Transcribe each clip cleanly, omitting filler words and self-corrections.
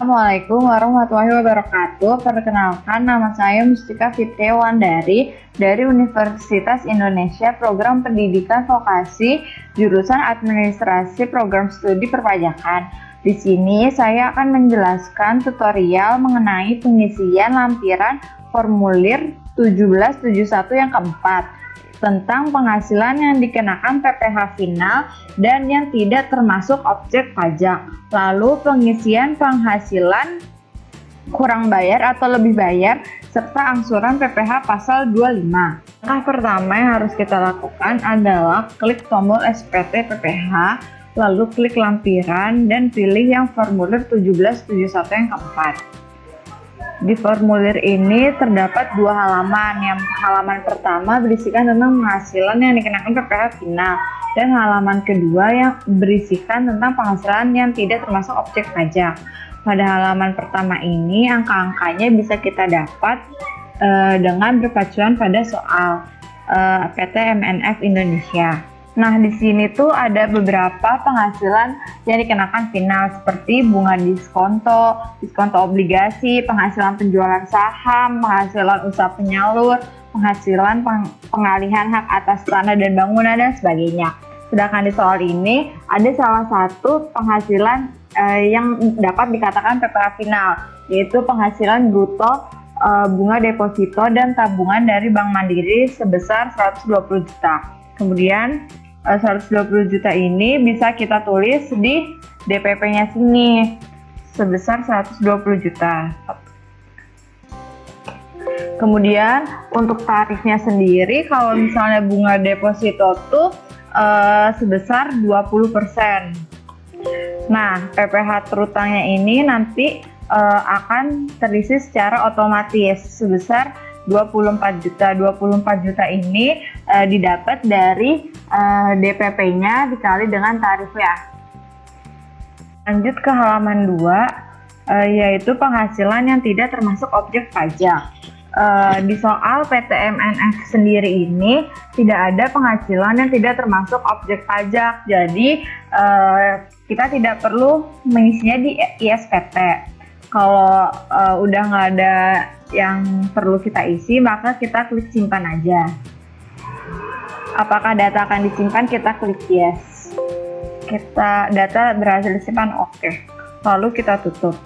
Assalamualaikum warahmatullahi wabarakatuh. Perkenalkan, nama saya Mustika Fitriawandari dari Universitas Indonesia, Program Pendidikan Vokasi, jurusan Administrasi Program Studi Perpajakan. Di sini saya akan menjelaskan tutorial mengenai pengisian lampiran formulir 1771 yang keempat, tentang penghasilan yang dikenakan PPh final dan yang tidak termasuk objek pajak. Lalu pengisian penghasilan kurang bayar atau lebih bayar serta angsuran PPh pasal 25. Langkah pertama yang harus kita lakukan adalah klik tombol SPT PPh, lalu klik lampiran dan pilih yang formulir 1771 yang keempat. Di formulir ini terdapat dua halaman. Yang halaman pertama berisikan tentang penghasilan yang dikenakan PPh final, dan halaman kedua yang berisikan tentang penghasilan yang tidak termasuk objek pajak. Pada halaman pertama ini, angka-angkanya bisa kita dapat dengan berpacuan pada soal PT MNF Indonesia. Nah, di sini tuh ada beberapa penghasilan yang dikenakan final seperti bunga diskonto, diskonto obligasi, penghasilan penjualan saham, penghasilan usaha penyalur, penghasilan pengalihan hak atas tanah dan bangunan, dan sebagainya. Sedangkan di soal ini ada salah satu penghasilan yang dapat dikatakan PPh final, yaitu penghasilan bruto bunga deposito dan tabungan dari Bank Mandiri sebesar 120 juta. Kemudian 120 juta ini bisa kita tulis di DPP-nya sini sebesar 120 juta. Kemudian untuk tarifnya sendiri, kalau misalnya bunga deposito tuh sebesar 20%. Nah, PPh terutangnya ini nanti akan terisi secara otomatis sebesar 24 juta. 24 juta ini didapat dari DPP-nya dikali dengan tarifnya. Lanjut ke halaman 2, yaitu penghasilan yang tidak termasuk objek pajak. Di soal PT MNF sendiri ini tidak ada penghasilan yang tidak termasuk objek pajak. Jadi kita tidak perlu mengisinya di ISPT. Kalau udah nggak ada yang perlu kita isi, maka kita klik simpan aja. Apakah data akan disimpan? Kita klik yes. Data berhasil disimpan, oke. Lalu kita tutup.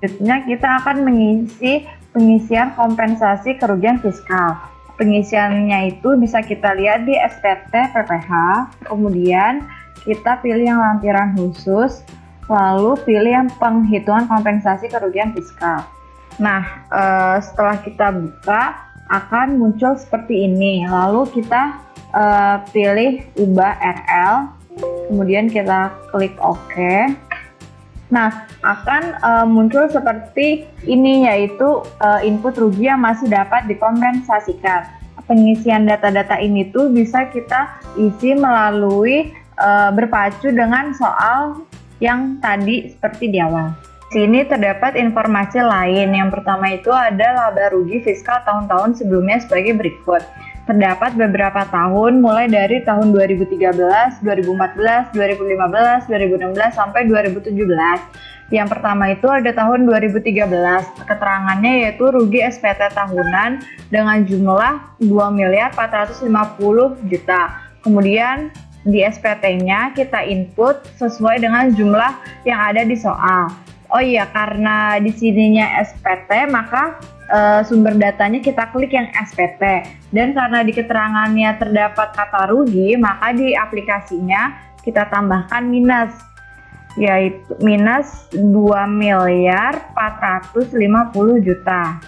Selanjutnya kita akan mengisi pengisian kompensasi kerugian fiskal. Pengisiannya itu bisa kita lihat di SPT PPh. Kemudian kita pilih yang lampiran khusus, lalu pilih yang penghitungan kompensasi kerugian fiskal. Nah, setelah kita buka akan muncul seperti ini. Lalu kita pilih ubah RL, kemudian kita klik OK. Nah, akan muncul seperti ini, yaitu input rugi yang masih dapat dikompensasikan. Pengisian data-data ini tuh bisa kita isi melalui berpacu dengan soal yang tadi seperti di awal. Di sini terdapat informasi lain. Yang pertama itu ada laba rugi fiskal tahun-tahun sebelumnya sebagai berikut. Terdapat beberapa tahun mulai dari tahun 2013, 2014, 2015, 2016 sampai 2017. Yang pertama itu ada tahun 2013. Keterangannya yaitu rugi SPT tahunan dengan jumlah 2.450 juta. Kemudian di SPT-nya kita input sesuai dengan jumlah yang ada di soal. Oh iya, karena di sininya SPT, maka sumber datanya kita klik yang SPT. Dan karena di keterangannya terdapat kata rugi, maka di aplikasinya kita tambahkan minus, yaitu minus 2.450 juta.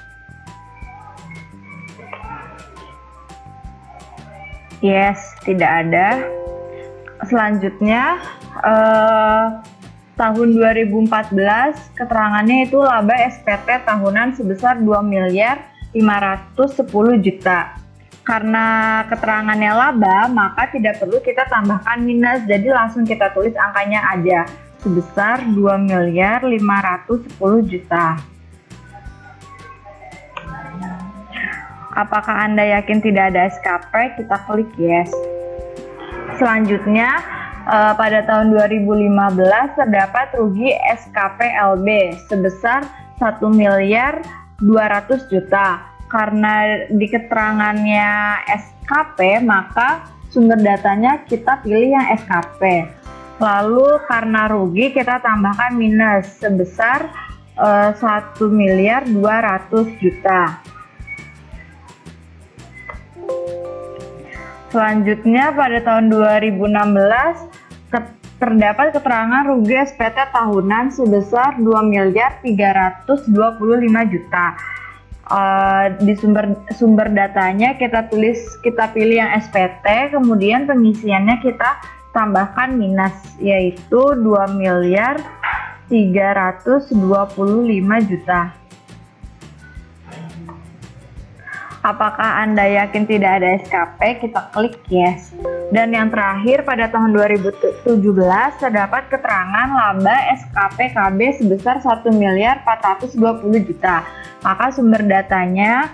Yes, tidak ada. Selanjutnya tahun 2014 keterangannya itu laba SPT tahunan sebesar 2.510 juta. Karena keterangannya laba, maka tidak perlu kita tambahkan minus, jadi langsung kita tulis angkanya aja sebesar 2.510 juta. Apakah Anda yakin tidak ada SKP? Kita klik yes. Selanjutnya Pada tahun 2015 terdapat rugi SKPLB sebesar 1.200.000.000. Karena di keterangannya SKP, maka sumber datanya kita pilih yang SKP. Lalu karena rugi kita tambahkan minus sebesar 1.200.000.000. Selanjutnya pada tahun 2016 terdapat keterangan rugi SPT tahunan sebesar 2.325.000.000. Di sumber datanya kita pilih yang SPT, kemudian pengisiannya kita tambahkan minus, yaitu 2.325.000.000. Apakah Anda yakin tidak ada SKP? Kita klik yes. Dan yang terakhir pada tahun 2017 terdapat keterangan laba SKPKB sebesar 1.420.000.000. Maka sumber datanya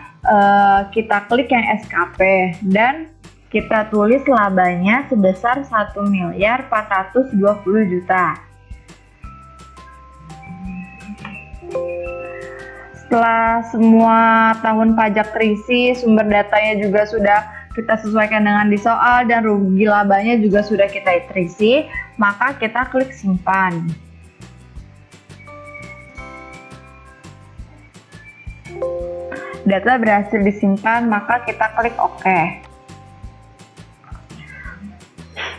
kita klik yang SKP dan kita tulis labanya sebesar 1.420.000.000. Setelah semua tahun pajak terisi, sumber datanya juga sudah kita sesuaikan dengan di soal dan rugi labanya juga sudah kita terisi, maka kita klik simpan. Data berhasil disimpan, maka kita klik OK.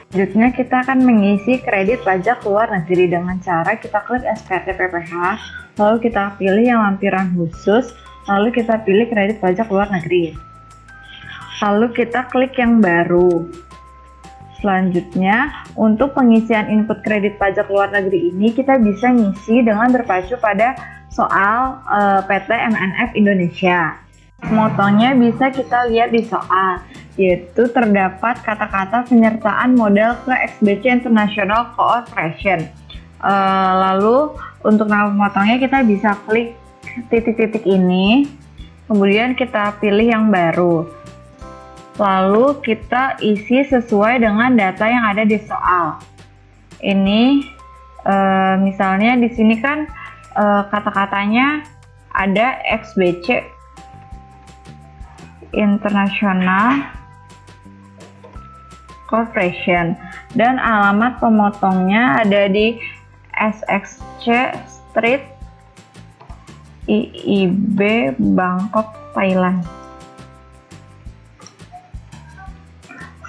Selanjutnya kita akan mengisi kredit pajak luar negeri dengan cara kita klik SPT PPH, lalu kita pilih yang lampiran khusus, lalu kita pilih kredit pajak luar negeri. Lalu kita klik yang baru. Selanjutnya, untuk pengisian input kredit pajak luar negeri ini kita bisa ngisi dengan berpacu pada soal PT MNF Indonesia. Motongnya bisa kita lihat di soal, yaitu terdapat kata-kata penyertaan modal ke XBC International Cooperation. Lalu untuk nama pemotongnya kita bisa klik titik-titik ini, kemudian kita pilih yang baru. Lalu kita isi sesuai dengan data yang ada di soal. Ini misalnya di sini kan kata-katanya ada XBC International Corporation dan alamat pemotongnya ada di SXC Street IIB Bangkok, Thailand.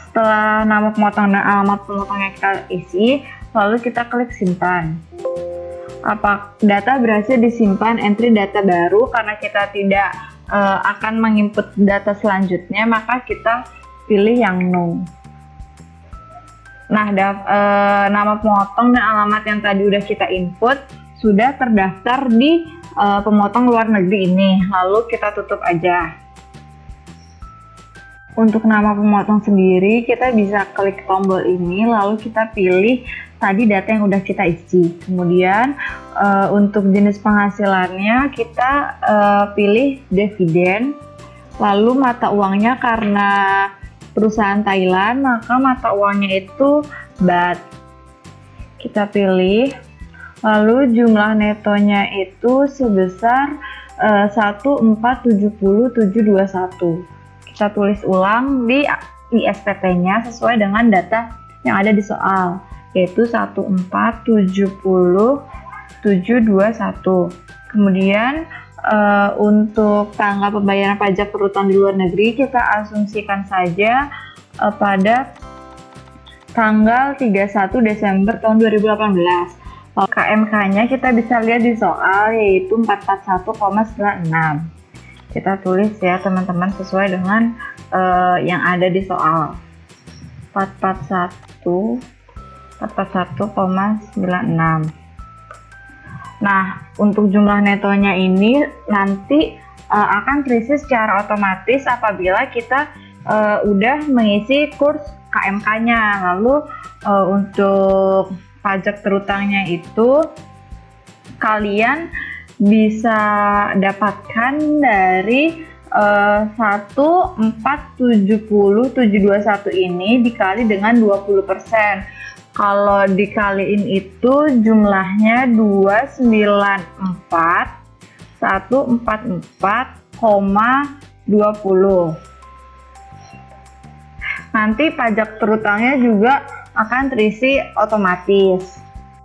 Setelah nama pemotong dan alamat pemotongnya kita isi, lalu kita klik simpan. Data berhasil disimpan, entry data baru karena kita tidak akan menginput data selanjutnya, maka kita pilih yang no. Nah, nama pemotong dan alamat yang tadi udah kita input sudah terdaftar di pemotong luar negeri ini, lalu kita tutup aja. Untuk nama pemotong sendiri kita bisa klik tombol ini, lalu kita pilih tadi data yang udah kita isi. Kemudian untuk jenis penghasilannya kita pilih dividen, lalu mata uangnya karena perusahaan Thailand, maka mata uangnya itu baht. Kita pilih, lalu jumlah netonya itu sebesar 1470721. Kita tulis ulang di SPT-nya sesuai dengan data yang ada di soal, yaitu 1470721. Kemudian untuk tanggal pembayaran pajak berutang di luar negeri kita asumsikan saja pada tanggal 31 Desember tahun 2018. KMK-nya kita bisa lihat di soal, yaitu 441,96. Kita tulis ya teman-teman sesuai dengan yang ada di soal, 441,96. Nah, untuk jumlah netonya ini nanti akan terisi secara otomatis apabila kita udah mengisi kurs KMK-nya. Lalu untuk pajak terutangnya itu kalian bisa dapatkan dari 1470721 ini dikali dengan 20%. Kalau dikaliin itu jumlahnya 294.144,20. Nanti pajak terutangnya juga akan terisi otomatis.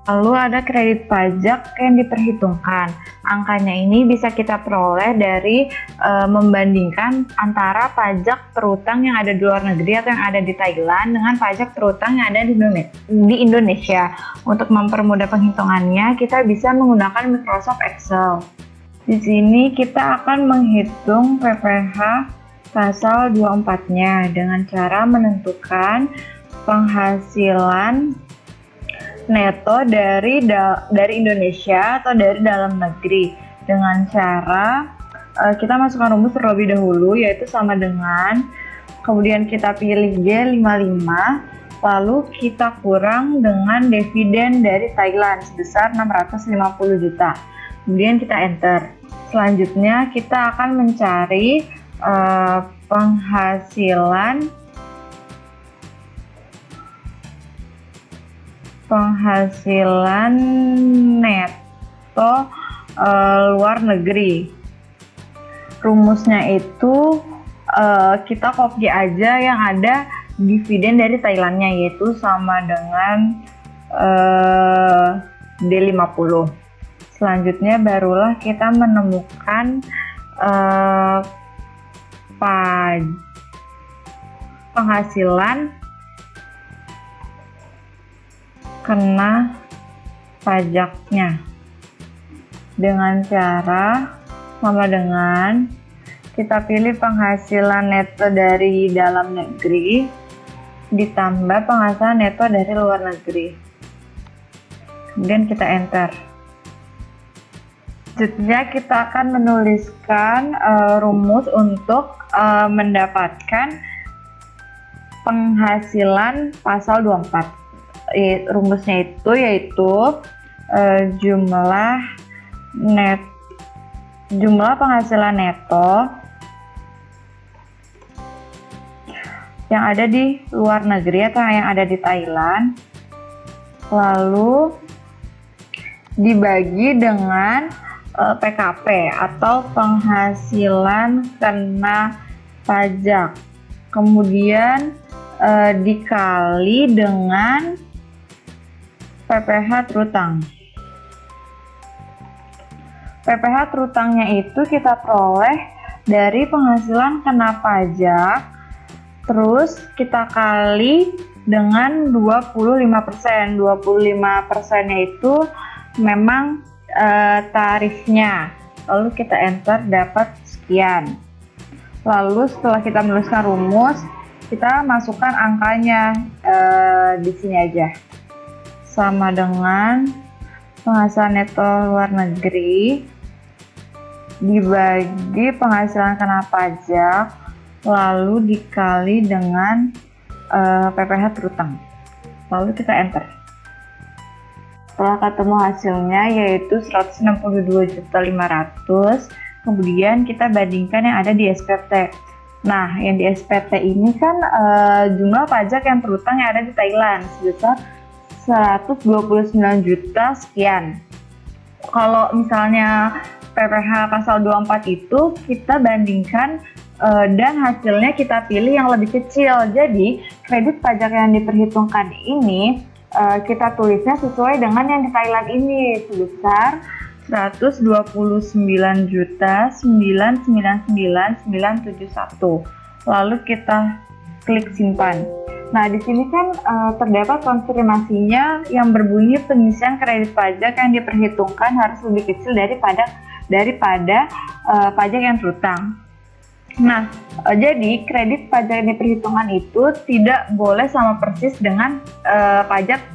Lalu ada kredit pajak yang diperhitungkan. Angkanya ini bisa kita peroleh dari membandingkan antara pajak terutang yang ada di luar negeri atau yang ada di Thailand dengan pajak terutang yang ada di Indonesia. Untuk mempermudah penghitungannya, kita bisa menggunakan Microsoft Excel. Di sini kita akan menghitung PPh pasal 24-nya dengan cara menentukan penghasilan neto dari Indonesia atau dari dalam negeri dengan cara kita masukkan rumus terlebih dahulu, yaitu sama dengan, kemudian kita pilih G55, lalu kita kurang dengan dividen dari Thailand sebesar 650 juta. Kemudian kita enter. Selanjutnya kita akan mencari penghasilan neto luar negeri. Rumusnya itu kita copy aja yang ada dividen dari Thailandnya, yaitu sama dengan D50. Selanjutnya barulah kita menemukan penghasilan kena pajaknya dengan cara sama dengan kita pilih penghasilan neto dari dalam negeri ditambah penghasilan neto dari luar negeri, kemudian kita enter. Selanjutnya kita akan menuliskan rumus untuk mendapatkan penghasilan pasal 24. Rumusnya itu yaitu jumlah penghasilan neto yang ada di luar negeri atau yang ada di Thailand, lalu dibagi dengan PKP atau penghasilan kena pajak, kemudian dikali dengan PPh terutang. PPh terutangnya itu kita peroleh dari penghasilan kena pajak, terus kita kali dengan 25%. 25%-nya itu memang tarifnya. Lalu kita enter, dapat sekian. Lalu setelah kita menuliskan rumus, kita masukkan angkanya di sini aja. Sama dengan penghasilan neto luar negeri dibagi penghasilan kena pajak, lalu dikali dengan PPh terutang. Lalu kita enter. Setelah ketemu hasilnya yaitu 162.500.000, kemudian kita bandingkan yang ada di SPT. Nah, yang di SPT ini kan jumlah pajak yang terutang yang ada di Thailand sebesar 129 juta sekian. Kalau misalnya PPh pasal 24 itu kita bandingkan dan hasilnya kita pilih yang lebih kecil. Jadi kredit pajak yang diperhitungkan ini kita tulisnya sesuai dengan yang di Thailand ini sebesar 129.999.971. Lalu kita klik simpan. Nah, di sini kan terdapat konfirmasinya yang berbunyi pengisian kredit pajak yang diperhitungkan harus lebih kecil daripada pajak yang terutang. Nah, jadi kredit pajak yang diperhitungkan itu tidak boleh sama persis dengan pajak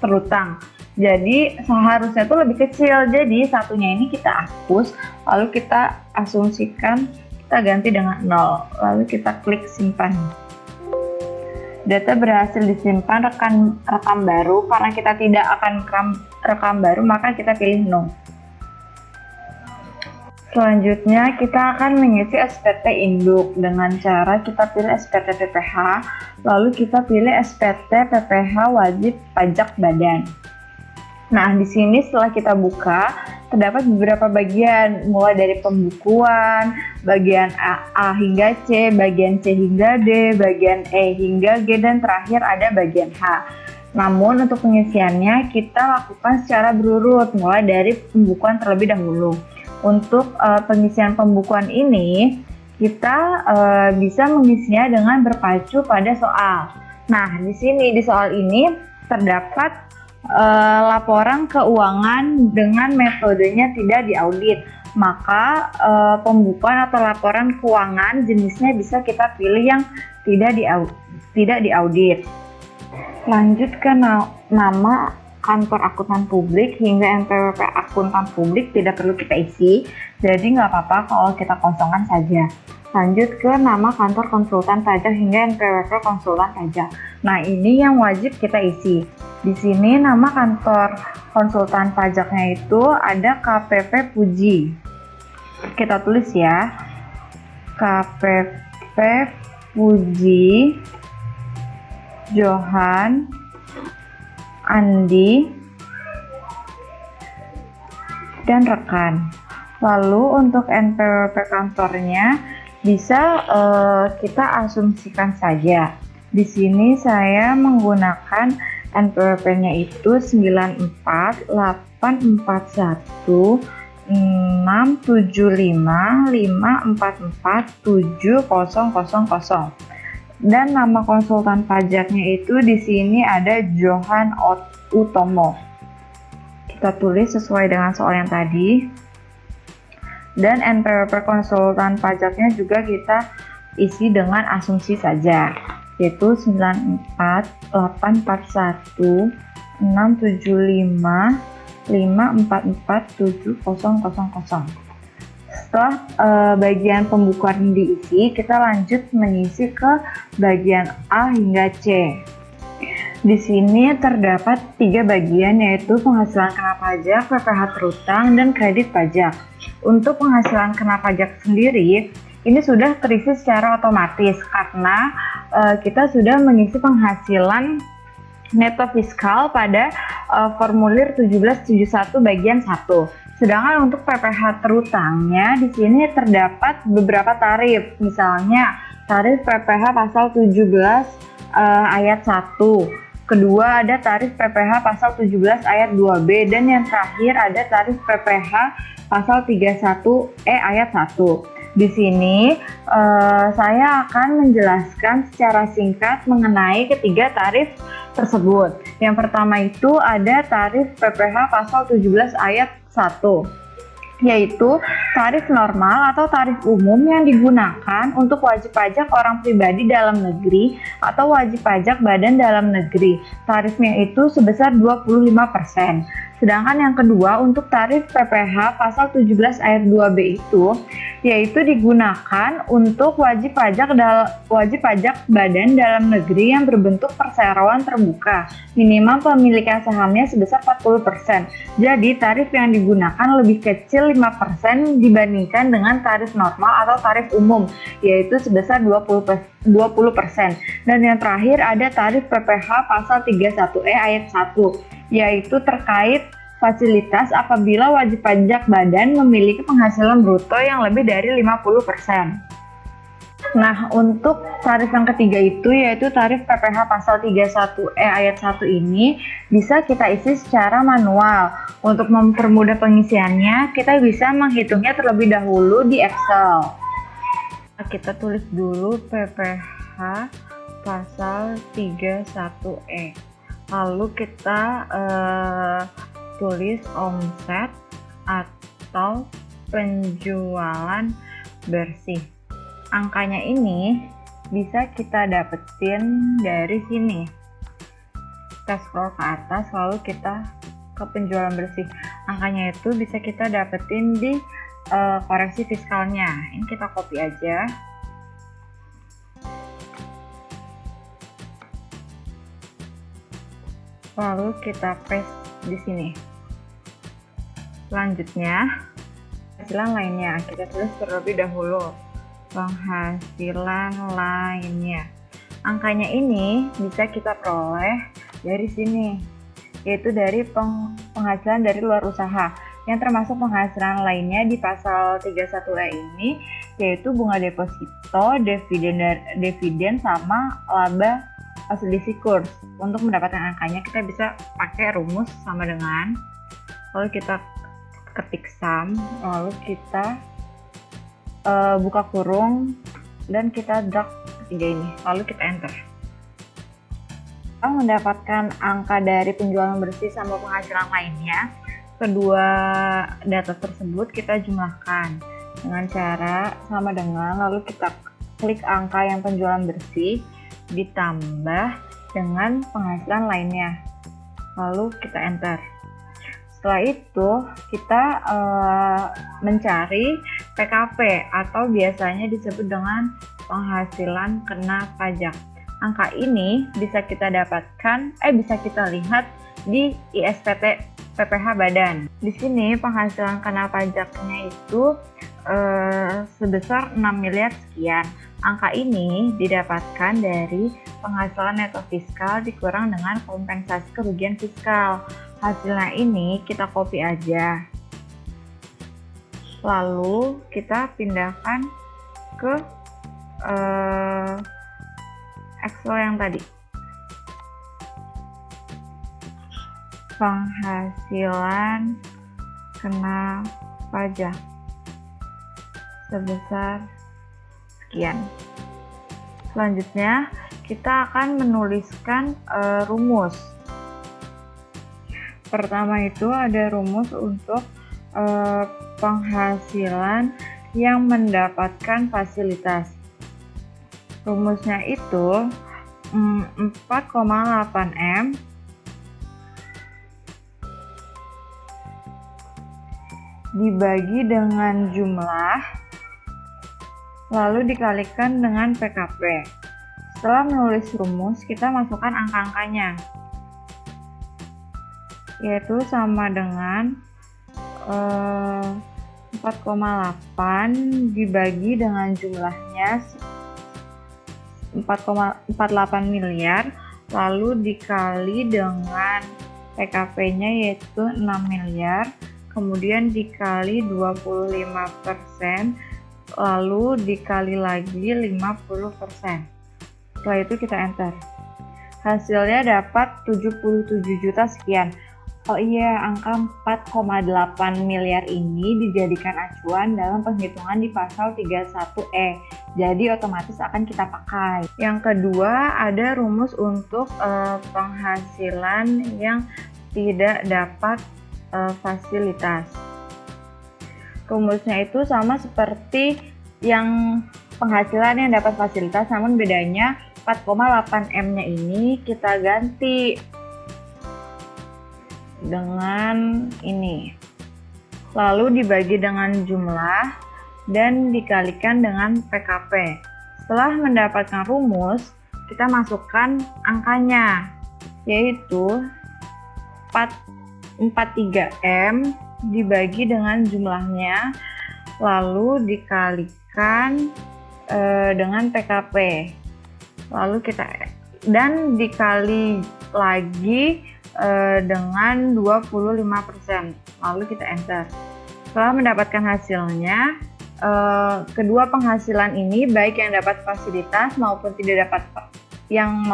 terutang. Jadi seharusnya itu lebih kecil. Jadi satunya ini kita hapus, lalu kita asumsikan, kita ganti dengan 0, lalu kita klik simpan. Data berhasil disimpan rekam baru. Karena kita tidak akan rekam baru, maka kita pilih no. Selanjutnya kita akan mengisi SPT induk dengan cara kita pilih SPT PPh, lalu kita pilih SPT PPh wajib pajak badan. Nah, di sini setelah kita buka, terdapat beberapa bagian, mulai dari pembukuan, bagian A hingga C, bagian C hingga D, bagian E hingga G, dan terakhir ada bagian H. Namun untuk pengisiannya kita lakukan secara berurut, mulai dari pembukuan terlebih dahulu. Untuk pengisian pembukuan ini, kita bisa mengisinya dengan berpacu pada soal. Nah, di sini di soal ini terdapat laporan keuangan dengan metodenya tidak diaudit. Maka pembukuan atau laporan keuangan jenisnya bisa kita pilih yang tidak diaudit. Lanjut ke nama kantor akuntan publik hingga NPWP akuntan publik tidak perlu kita isi, jadi nggak apa-apa kalau kita kosongkan saja. Lanjut ke nama kantor konsultan pajak hingga NPWP konsultan pajak. Nah, ini yang wajib kita isi. Di sini nama kantor konsultan pajaknya itu ada KPP Puji. Kita tulis ya, KPP Puji Johan Andi dan rekan. Lalu untuk NPWP kantornya bisa kita asumsikan saja. Di sini saya menggunakan NPWP-nya itu 948616755447000. Dan nama konsultan pajaknya itu di sini ada Johan Utomo. Kita tulis sesuai dengan soal yang tadi. Dan NPWP konsultan pajaknya juga kita isi dengan asumsi saja, yaitu 948616755447000. Setelah bagian pembukuan diisi, kita lanjut mengisi ke bagian A hingga C. Di sini terdapat 3 bagian, yaitu penghasilan kena pajak, PPh terutang, dan kredit pajak. Untuk penghasilan kena pajak sendiri, ini sudah terisi secara otomatis karena kita sudah mengisi penghasilan neto fiskal pada formulir 1771 bagian 1. Sedangkan untuk PPh terutangnya di sini terdapat beberapa tarif. Misalnya tarif PPh pasal 17 ayat 1. Kedua ada tarif PPh pasal 17 ayat 2B, dan yang terakhir ada tarif PPh pasal 31E ayat 1. Di sini saya akan menjelaskan secara singkat mengenai ketiga tarif tersebut. Yang pertama itu ada tarif PPh pasal 17 ayat 1, yaitu tarif normal atau tarif umum yang digunakan untuk wajib pajak orang pribadi dalam negeri atau wajib pajak badan dalam negeri. Tarifnya itu sebesar 25%. Sedangkan yang kedua untuk tarif PPh pasal 17 ayat 2B itu yaitu digunakan untuk wajib pajak badan dalam negeri yang berbentuk perseroan terbuka. Minimal pemilikan sahamnya sebesar 40%. Jadi tarif yang digunakan lebih kecil 5% dibandingkan dengan tarif normal atau tarif umum, yaitu sebesar 20%. Dan yang terakhir ada tarif PPh pasal 31E ayat 1, yaitu terkait fasilitas apabila wajib pajak badan memiliki penghasilan bruto yang lebih dari 50%. Nah, untuk tarif yang ketiga itu yaitu tarif PPh pasal 31E ayat 1 ini bisa kita isi secara manual. Untuk mempermudah pengisiannya, kita bisa menghitungnya terlebih dahulu di Excel. Kita tulis dulu PPh pasal 31E. Lalu kita tulis omset atau penjualan bersih. Angkanya ini bisa kita dapetin dari sini. Kita scroll ke atas lalu kita ke penjualan bersih. Angkanya itu bisa kita dapetin di koreksi fiskalnya. Ini kita copy aja. Lalu kita paste di sini. Selanjutnya, penghasilan lainnya. Kita tulis terlebih dahulu penghasilan lainnya. Angkanya ini bisa kita peroleh dari sini, yaitu dari penghasilan dari luar usaha, yang termasuk penghasilan lainnya di pasal 31E ini, yaitu bunga deposito, dividen sama laba hasil isi kurs. Untuk mendapatkan angkanya kita bisa pakai rumus sama dengan, lalu kita ketik sum, lalu kita buka kurung dan kita drag ketiga ini, lalu kita enter. Kita mendapatkan angka dari penjualan bersih sama penghasilan lainnya. Kedua data tersebut kita jumlahkan dengan cara sama dengan, lalu kita klik angka yang penjualan bersih ditambah dengan penghasilan lainnya, lalu kita enter. Setelah itu kita mencari PKP atau biasanya disebut dengan penghasilan kena pajak. Angka ini bisa kita lihat di ISPT PPh Badan. Di sini penghasilan kena pajaknya itu sebesar 6 miliar sekian. Angka ini didapatkan dari penghasilan neto fiskal dikurang dengan kompensasi kerugian fiskal. Hasilnya ini kita copy aja, lalu kita pindahkan ke Excel yang tadi. Penghasilan kena pajak sebesar sekian. Selanjutnya kita akan menuliskan rumus. Pertama itu ada rumus untuk penghasilan yang mendapatkan fasilitas. Rumusnya itu 4,8M dibagi dengan jumlah, lalu dikalikan dengan PKP. Setelah menulis rumus, kita masukkan angka-angkanya, yaitu sama dengan 4,8 dibagi dengan jumlahnya 4,48 miliar, lalu dikali dengan PKP-nya yaitu 6 miliar, kemudian dikali 25%, lalu dikali lagi 50%. Setelah itu kita enter. Hasilnya dapat 77 juta sekian. Oh iya, angka 4,8 miliar ini dijadikan acuan dalam penghitungan di pasal 31E. Jadi otomatis akan kita pakai. Yang kedua ada rumus untuk penghasilan yang tidak dapat fasilitas. Rumusnya itu sama seperti yang penghasilan yang dapat fasilitas, namun bedanya 4,8M-nya ini kita ganti dengan ini, lalu dibagi dengan jumlah dan dikalikan dengan PKP. Setelah mendapatkan rumus, kita masukkan angkanya, yaitu 43M dibagi dengan jumlahnya, lalu dikalikan dengan PKP, lalu kita dan dikali lagi dengan 25%, lalu kita enter. Setelah mendapatkan hasilnya, kedua penghasilan ini baik yang dapat fasilitas maupun yang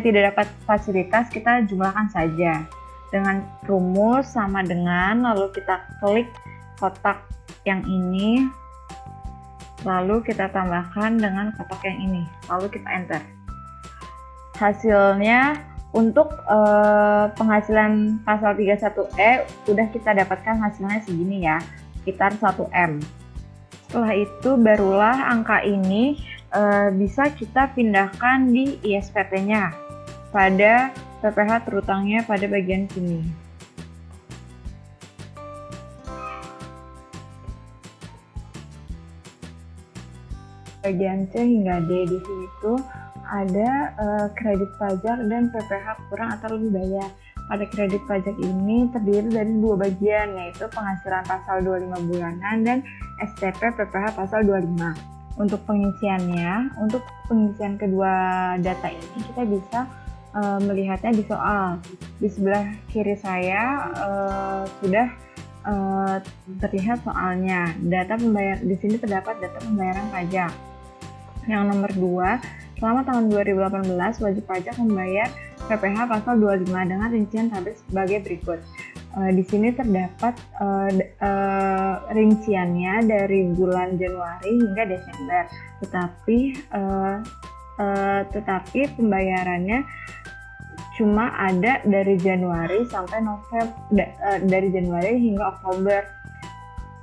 tidak dapat fasilitas kita jumlahkan saja dengan rumus sama dengan, lalu kita klik kotak yang ini, lalu kita tambahkan dengan kotak yang ini, lalu kita enter. Hasilnya untuk penghasilan pasal 31E udah kita dapatkan hasilnya segini ya, sekitar 1M. Setelah itu barulah angka ini bisa kita pindahkan di ISPT-nya pada PPh terutangnya pada bagian sini. Bagian C hingga D, di situ ada kredit pajak dan PPh kurang atau lebih bayar. Pada kredit pajak ini terdiri dari dua bagian, yaitu penghasilan pasal 25 bulanan dan STP PPh pasal 25. untuk pengisian kedua data ini kita bisa melihatnya di soal. Di sebelah kiri saya sudah terlihat soalnya. Di sini terdapat data pembayaran pajak. Yang nomor 2, selama tahun 2018 wajib pajak membayar PPh pasal 25 dengan rincian tabel sebagai berikut. Di sini terdapat rinciannya dari bulan Januari hingga Desember, tetapi pembayarannya cuma ada dari Januari sampai dari Januari hingga Oktober.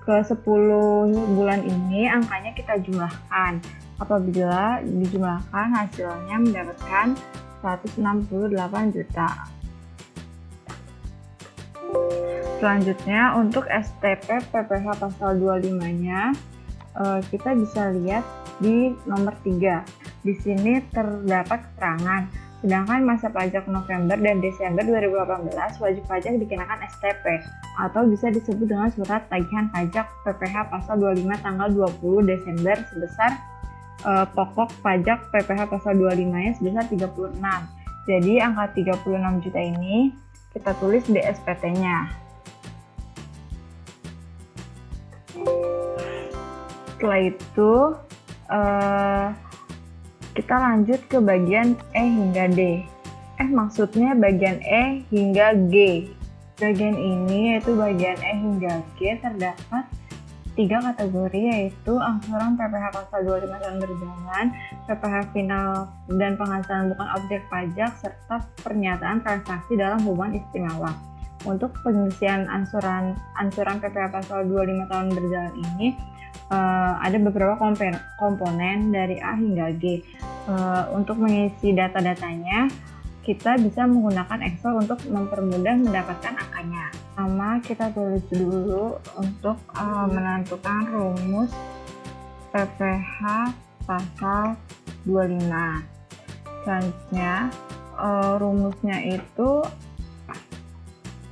Ke 10 bulan ini angkanya kita jumlahkan. Apabila dijumlahkan hasilnya mendapatkan 168 juta. Selanjutnya untuk STP PPh pasal 25-nya kita bisa lihat di nomor 3. Di sini terdapat keterangan. Sedangkan masa pajak November dan Desember 2018 wajib pajak dikenakan STP atau bisa disebut dengan surat tagihan pajak PPh pasal 25 tanggal 20 Desember sebesar pokok pajak PPh pasal 25-nya sebesar 36. Jadi angka 36 juta ini kita tulis di SPT-nya. Setelah itu kita lanjut ke bagian E hingga D. Maksudnya bagian E hingga G. Bagian ini yaitu bagian E hingga G terdapat 3 kategori, yaitu angsuran PPh pasal 25 tahun berjalan, PPh final dan penghasilan bukan objek pajak, serta pernyataan transaksi dalam hubungan istimewa. Untuk pengisian ansuran PPh pasal 25 tahun berjalan ini ada beberapa komponen dari A hingga G. Untuk mengisi data-datanya, kita bisa menggunakan Excel untuk mempermudah mendapatkan angkanya. Pertama, kita tulis dulu untuk menentukan rumus PPh pasal 25. Selanjutnya, rumusnya itu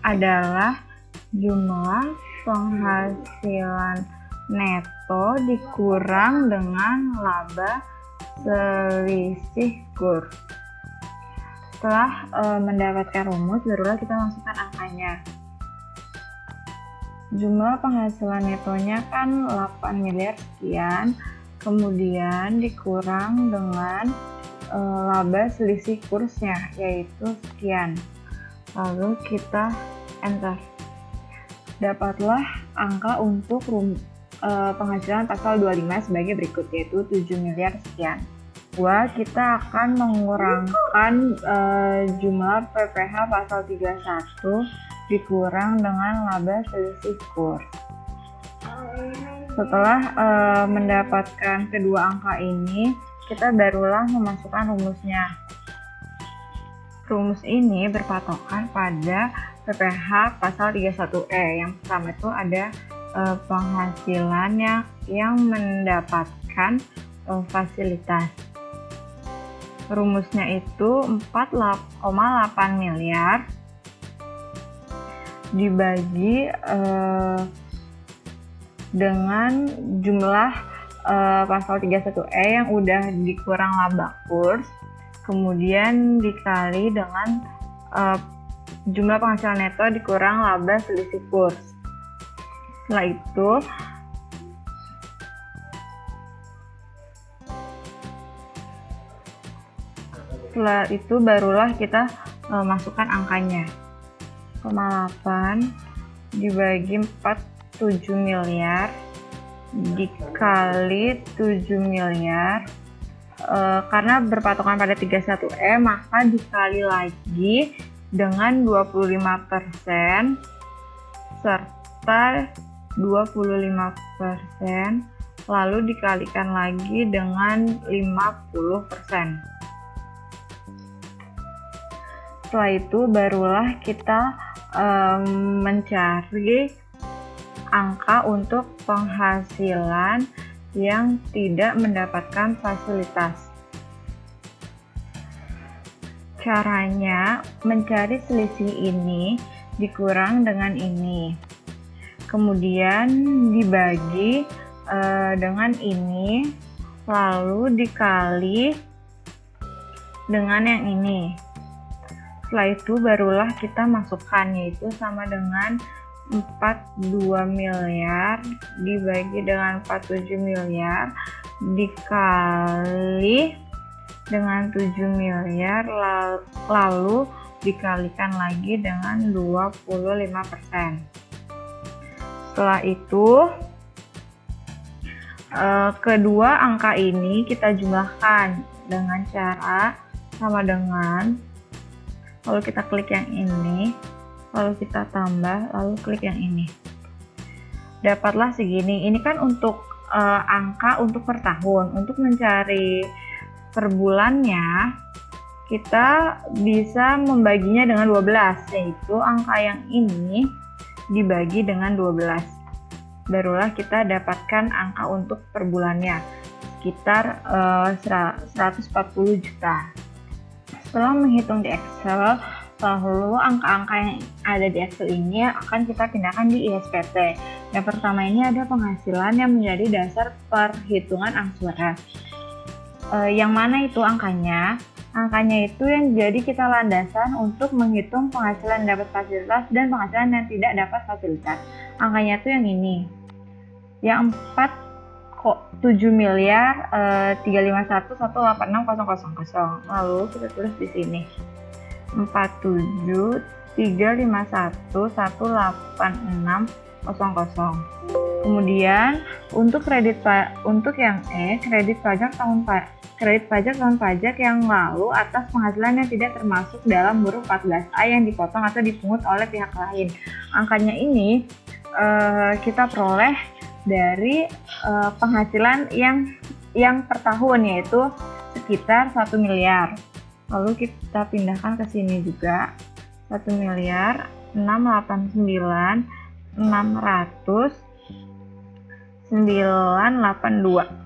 adalah jumlah penghasilan neto dikurang dengan laba selisih kurs. Setelah mendapatkan rumus, barulah kita masukkan angkanya. Jumlah penghasilan netonya kan 8 miliar sekian, kemudian dikurang dengan laba selisih kursnya yaitu sekian. Lalu kita enter. Dapatlah angka untuk penghasilan pasal 25 sebagai berikut, yaitu 7 miliar sekian. Kita akan mengurangkan jumlah PPh pasal 31 dikurang dengan laba selisih kurs. Setelah mendapatkan kedua angka ini, kita barulah memasukkan rumusnya. Rumus ini berpatokan pada PPh pasal 31E. Yang pertama itu ada penghasilan yang mendapatkan fasilitas. Rumusnya itu 4,8 miliar dibagi dengan jumlah pasal 31E yang udah dikurang laba kurs, kemudian dikali dengan jumlah penghasilan neto dikurang laba selisih kurs. Setelah itu barulah kita masukkan angkanya. 8 dibagi 7 miliar dikali 7 miliar, karena berpatokan pada 31E maka dikali lagi dengan 25% serta 25%, lalu dikalikan lagi dengan 50%. Setelah itu barulah kita mencari angka untuk penghasilan yang tidak mendapatkan fasilitas. Caranya mencari selisih ini dikurang dengan ini, kemudian dibagi dengan ini, lalu dikali dengan yang ini. Setelah itu barulah kita masukkan, yaitu sama dengan 42 miliar dibagi dengan 47 miliar dikali dengan 7 miliar lalu dikalikan lagi dengan 25%. Setelah itu kedua angka ini kita jumlahkan dengan cara sama dengan, lalu kita klik yang ini, lalu kita tambah, lalu klik yang ini. Dapatlah segini. Ini kan untuk angka untuk per tahun. Untuk mencari per bulannya, kita bisa membaginya dengan 12, yaitu angka yang ini dibagi dengan 12. Barulah kita dapatkan angka untuk per bulannya, sekitar 140 juta. Setelah menghitung di Excel, lalu angka-angka yang ada di Excel ini akan kita pindahkan di ISPT. Yang pertama ini ada penghasilan yang menjadi dasar perhitungan angsuran. Yang mana itu angkanya? Angkanya itu yang jadi kita landasan untuk menghitung penghasilan yang dapat fasilitas dan penghasilan yang tidak dapat fasilitas. Angkanya itu yang ini. Yang 7 miliar 351.186.000. Lalu kita tulis di sini 47.351.186.000. Kemudian untuk yang kredit pajak tahun pajak yang lalu atas penghasilan yang tidak termasuk dalam huruf 14A yang dipotong atau dipungut oleh pihak lain. Angkanya ini kita peroleh dari penghasilan yang per tahun, yaitu sekitar 1 miliar. Lalu kita pindahkan ke sini juga 1 miliar 689.982.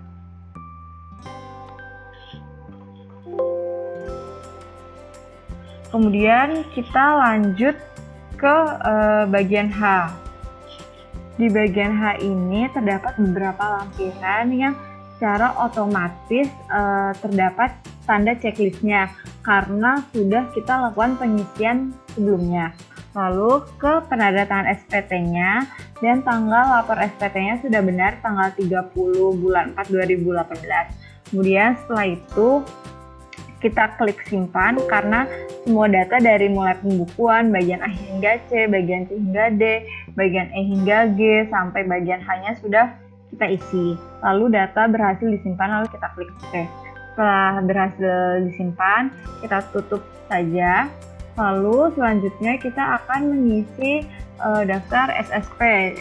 Kemudian kita lanjut ke bagian H. Di bagian H ini terdapat beberapa lampiran yang secara otomatis terdapat tanda checklistnya karena sudah kita lakukan pengisian sebelumnya. Lalu ke penandatangan SPT-nya dan tanggal lapor SPT-nya sudah benar tanggal 30 bulan 4 2018. Kemudian setelah itu kita klik simpan karena semua data dari mulai pembukuan bagian A hingga C, bagian C hingga D, bagian E hingga G, sampai bagian H-nya sudah kita isi. Lalu data berhasil disimpan, lalu kita klik OK. Setelah berhasil disimpan, kita tutup saja. Lalu selanjutnya kita akan mengisi daftar SSP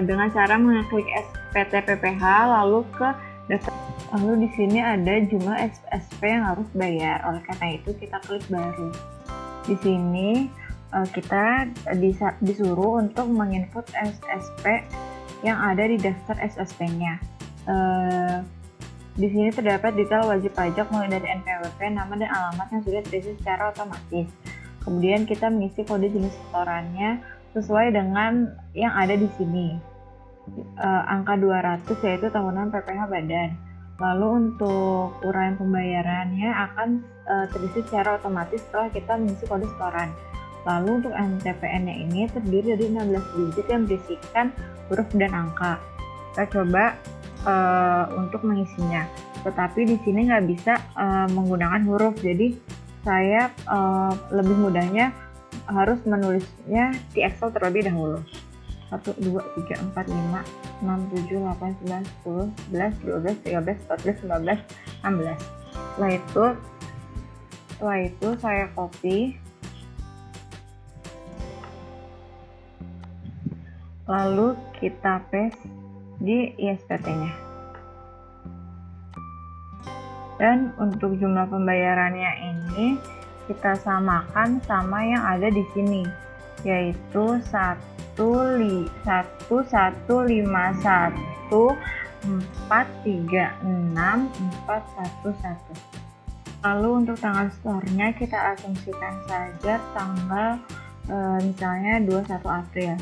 dengan cara mengklik SPT PPH lalu ke daftar. Lalu di sini ada jumlah SSP yang harus bayar. Oleh karena itu kita klik baru. Di sini kita disuruh untuk menginput SSP yang ada di daftar SSP-nya. Di sini terdapat detail wajib pajak mulai dari NPWP, nama dan alamat yang sudah terisi secara otomatis. Kemudian kita mengisi kode jenis setorannya sesuai dengan yang ada di sini. Angka 200 yaitu tahunan PPh badan. Lalu untuk uraian pembayarannya akan terisi secara otomatis setelah kita mengisi kode setoran. Lalu untuk NTPN-nya ini terdiri dari 16 digit yang berisikan huruf dan angka. Kita coba untuk mengisinya, tetapi di sini nggak bisa menggunakan huruf, jadi saya lebih mudahnya harus menulisnya di Excel terlebih dahulu. 1, 2, 3, 4, 5, 6, 7, 8, 9, 10, 11, 12, 13, 14, 15, 16. Setelah itu saya copy, lalu kita paste di ISPT-nya. Dan untuk jumlah pembayarannya ini kita samakan sama yang ada di sini, yaitu 111.436.411. Lalu untuk tanggal store-nya kita asumsikan saja tanggal misalnya 21 April.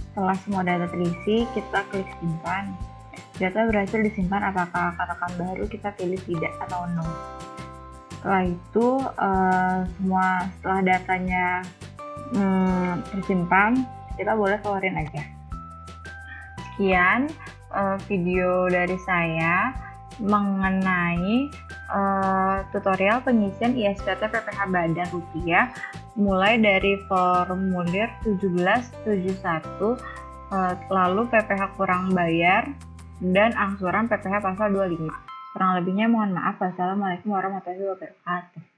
Setelah semua data terisi, kita klik simpan. Data berhasil disimpan, apakah akan rekam baru, kita pilih tidak atau no. Setelah itu setelah datanya tersimpan, kita boleh keluarin aja. Sekian video dari saya mengenai tutorial pengisian ISPT PPh Badan Rupiah mulai dari formulir 1771, lalu PPh kurang bayar, dan angsuran PPh pasal 25. Kurang lebihnya mohon maaf. Wassalamualaikum warahmatullahi wabarakatuh.